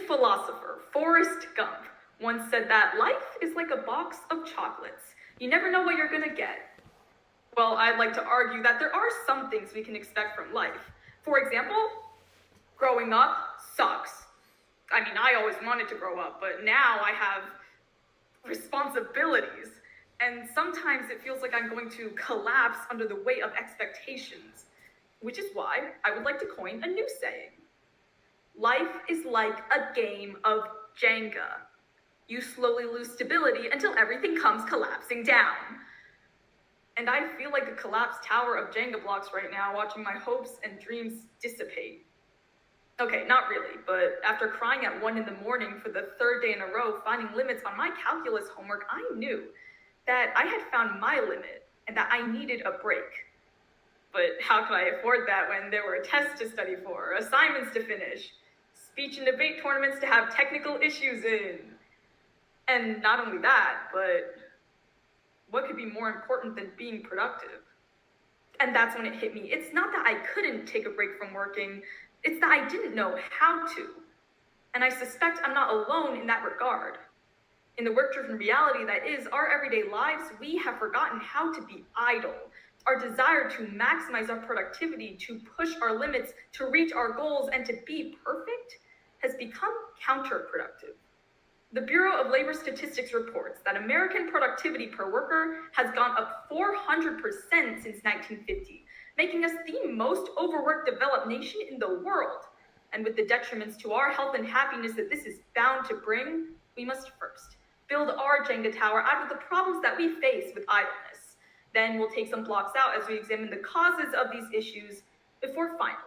philosopher Forrest Gump once said that life is like a box of chocolates. You never know what you're gonna get. Well, I'd like to argue that there are some things we can expect from life. For example, growing up sucks. I mean, I always wanted to grow up, but now I have responsibilities. And sometimes it feels like I'm going to collapse under the weight of expectations, which is why I would like to coin a new saying. Life is like a game of Jenga. You slowly lose stability until everything comes collapsing down. And I feel like a collapsed tower of Jenga blocks right now, watching my hopes and dreams dissipate. Okay, not really, but after crying at 1 a.m. for the third day in a row, finding limits on my calculus homework, I knew that I had found my limit and that I needed a break. But how could I afford that when there were tests to study for, assignments to finish, speech and debate tournaments to have technical issues in? And not only that, but what could be more important than being productive? And that's when it hit me. It's not that I couldn't take a break from working, it's that I didn't know how to. And I suspect I'm not alone in that regard. In the work-driven reality that is our everyday lives, we have forgotten how to be idle. Our desire to maximize our productivity, to push our limits, to reach our goals, and to be perfect has become counterproductive. The Bureau of Labor Statistics reports that American productivity per worker has gone up 400% since 1950, making us the most overworked developed nation in the world. And with the detriments to our health and happiness that this is bound to bring, we must first build our Jenga tower out of the problems that we face with idleness. Then we'll take some blocks out as we examine the causes of these issues before finally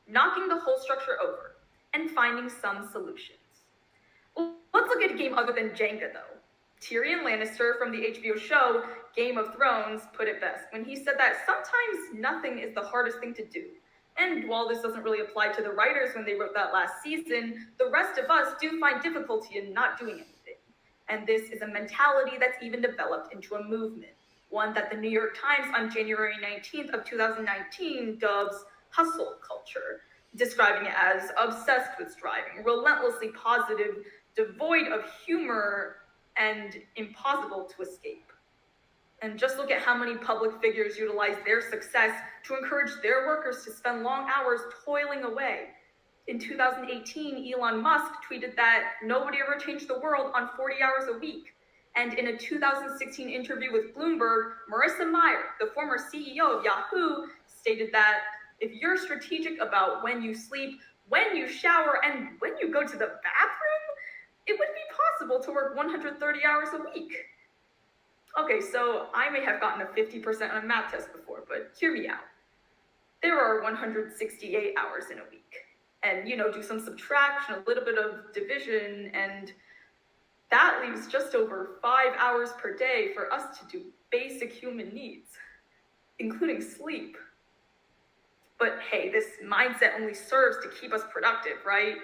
knocking the whole structure over and finding some solutions. Well, let's look at a game other than Jenga though. Tyrion Lannister from the HBO show Game of Thrones put it best when he said that sometimes nothing is the hardest thing to do. And while this doesn't really apply to the writers when they wrote that last season, the rest of us do find difficulty in not doing anything. And this is a mentality that's even developed into a movement, one that the New York Times on January 19th of 2019 dubs hustle culture, describing it as obsessed with striving, relentlessly positive, devoid of humor, and impossible to escape. And just look at how many public figures utilize their success to encourage their workers to spend long hours toiling away. In 2018, Elon Musk tweeted that nobody ever changed the world on 40 hours a week. And in a 2016 interview with Bloomberg, Marissa Mayer, the former CEO of Yahoo, stated that if you're strategic about when you sleep, when you shower, and when you go to the bathroom, it would be possible to work 130 hours a week. Okay, so I may have gotten a 50% on a math test before, but hear me out. There are 168 hours in a week. And, do some subtraction, a little bit of division, and that leaves just over 5 hours per day for us to do basic human needs, including sleep. But hey, this mindset only serves to keep us productive, right?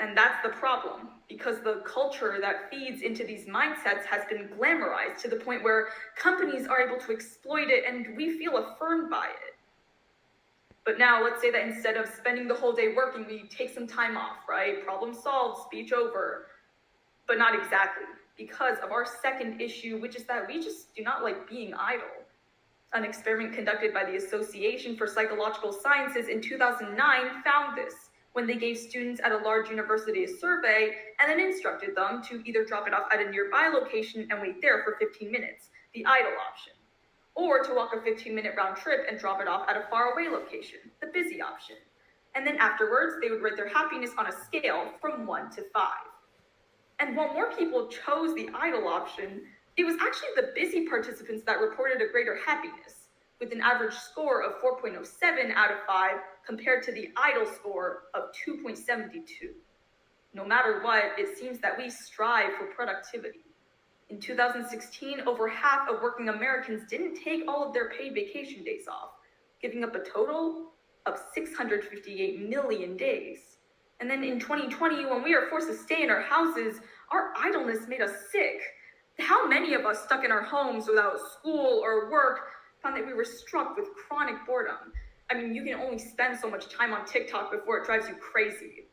And that's the problem, because the culture that feeds into these mindsets has been glamorized to the point where companies are able to exploit it and we feel affirmed by it. But now let's say that instead of spending the whole day working, we take some time off, right? Problem solved, speech over. But not exactly, because of our second issue, which is that we just do not like being idle. An experiment conducted by the Association for Psychological Sciences in 2009 found this when they gave students at a large university a survey and then instructed them to either drop it off at a nearby location and wait there for 15 minutes, the idle option, or to walk a 15-minute round trip and drop it off at a faraway location, the busy option. And then afterwards, they would rate their happiness on a scale from 1 to 5. And while more people chose the idle option, it was actually the busy participants that reported a greater happiness, with an average score of 4.07 out of 5 compared to the idle score of 2.72. No matter what, it seems that we strive for productivity. In 2016, over half of working Americans didn't take all of their paid vacation days off, giving up a total of 658 million days. And then in 2020, when we are forced to stay in our houses, our idleness made us sick. How many of us stuck in our homes without school or work found that we were struck with chronic boredom? I mean, you can only spend so much time on TikTok before it drives you crazy.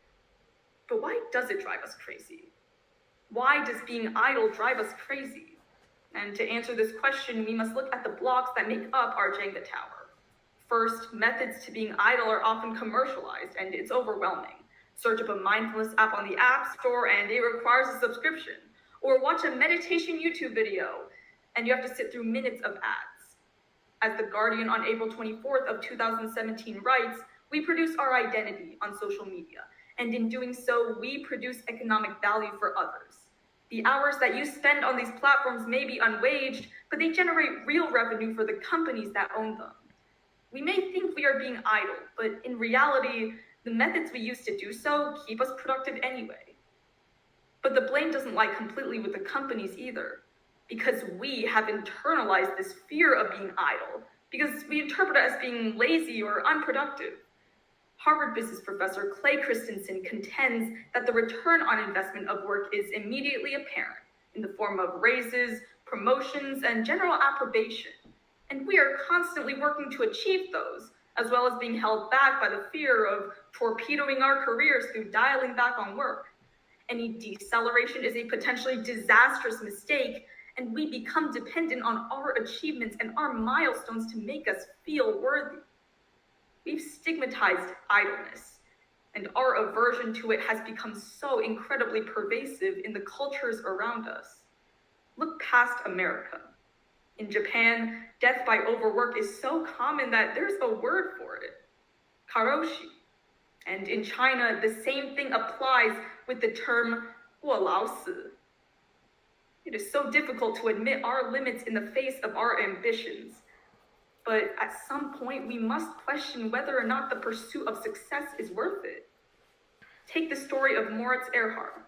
But why does it drive us crazy? Why does being idle drive us crazy? And to answer this question, we must look at the blocks that make up our Jenga tower. First, methods to being idle are often commercialized, and it's overwhelming. Search up a mindfulness app on the App Store, and it requires a subscription. Or watch a meditation YouTube video, and you have to sit through minutes of ads. As The Guardian on April 24th of 2017 writes, we produce our identity on social media, and in doing so, we produce economic value for others. The hours that you spend on these platforms may be unwaged, but they generate real revenue for the companies that own them. We may think we are being idle, but in reality, the methods we use to do so keep us productive anyway. But the blame doesn't lie completely with the companies either, because we have internalized this fear of being idle, because we interpret it as being lazy or unproductive. Harvard business professor Clay Christensen contends that the return on investment of work is immediately apparent in the form of raises, promotions, and general approbation. And we are constantly working to achieve those, as well as being held back by the fear of torpedoing our careers through dialing back on work. Any deceleration is a potentially disastrous mistake, and we become dependent on our achievements and our milestones to make us feel worthy. We've stigmatized idleness, and our aversion to it has become so incredibly pervasive in the cultures around us. Look past America. In Japan, death by overwork is so common that there's a word for it, karoshi. And in China, the same thing applies with the term 过劳死. It is so difficult to admit our limits in the face of our ambitions. But at some point, we must question whether or not the pursuit of success is worth it. Take the story of Moritz Erhard,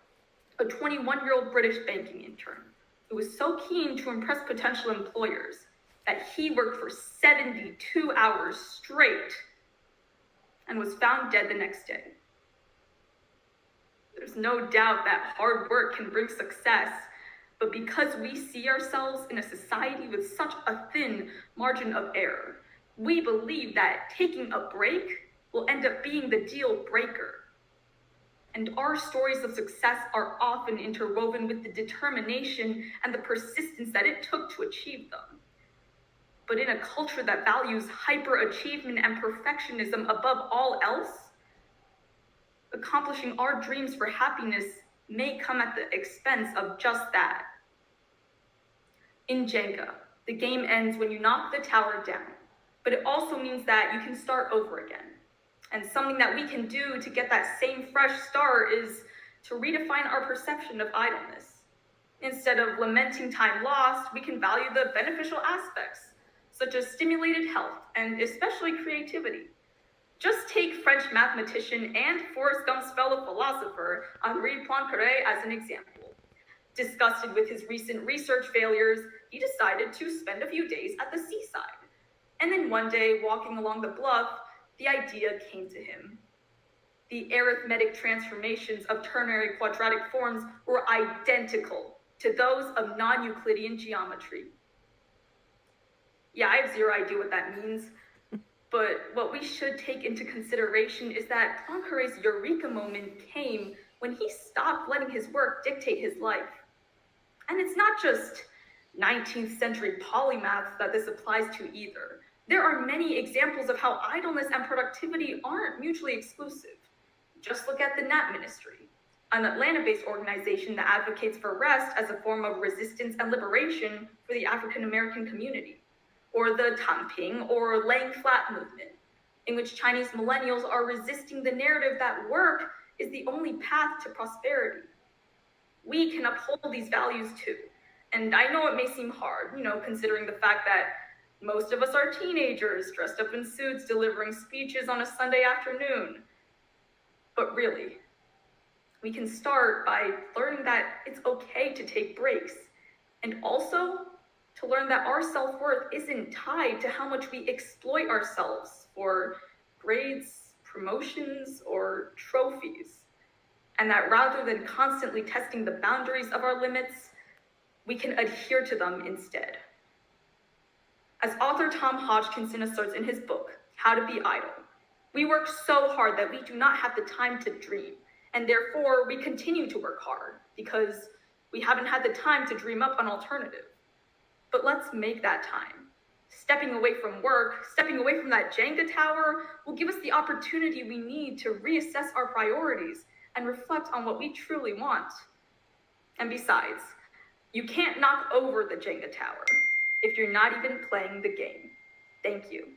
a 21-year-old British banking intern who was so keen to impress potential employers that he worked for 72 hours straight and was found dead the next day. There's no doubt that hard work can bring success, but because we see ourselves in a society with such a thin margin of error, we believe that taking a break will end up being the deal breaker. And our stories of success are often interwoven with the determination and the persistence that it took to achieve them. But in a culture that values hyper-achievement and perfectionism above all else, accomplishing our dreams for happiness may come at the expense of just that. In Jenga, the game ends when you knock the tower down, but it also means that you can start over again. And something that we can do to get that same fresh start is to redefine our perception of idleness. Instead of lamenting time lost, we can value the beneficial aspects, such as stimulated health and especially creativity. Just take French mathematician and Forrest Gump's fellow philosopher Henri Poincaré as an example. Disgusted with his recent research failures, he decided to spend a few days at the seaside. And then one day, walking along the bluff, the idea came to him. The arithmetic transformations of ternary quadratic forms were identical to those of non-Euclidean geometry. Yeah, I have zero idea what that means, but what we should take into consideration is that Poincaré's eureka moment came when he stopped letting his work dictate his life. And it's not just 19th century polymaths that this applies to either. There are many examples of how idleness and productivity aren't mutually exclusive. Just look at the Nat Ministry, an Atlanta-based organization that advocates for rest as a form of resistance and liberation for the African American community. Or the Tanping or laying flat movement, in which Chinese millennials are resisting the narrative that work is the only path to prosperity. We can uphold these values too. And I know it may seem hard, considering the fact that most of us are teenagers dressed up in suits delivering speeches on a Sunday afternoon. But really, we can start by learning that it's okay to take breaks, and also to learn that our self-worth isn't tied to how much we exploit ourselves for grades, promotions, or trophies. And that rather than constantly testing the boundaries of our limits, we can adhere to them instead. As author Tom Hodgkinson asserts in his book, How to Be Idle, we work so hard that we do not have the time to dream, And therefore, we continue to work hard because we haven't had the time to dream up an alternative. But let's make that time. Stepping away from work, stepping away from that Jenga tower will give us the opportunity we need to reassess our priorities and reflect on what we truly want. And besides, you can't knock over the Jenga tower if you're not even playing the game. Thank you.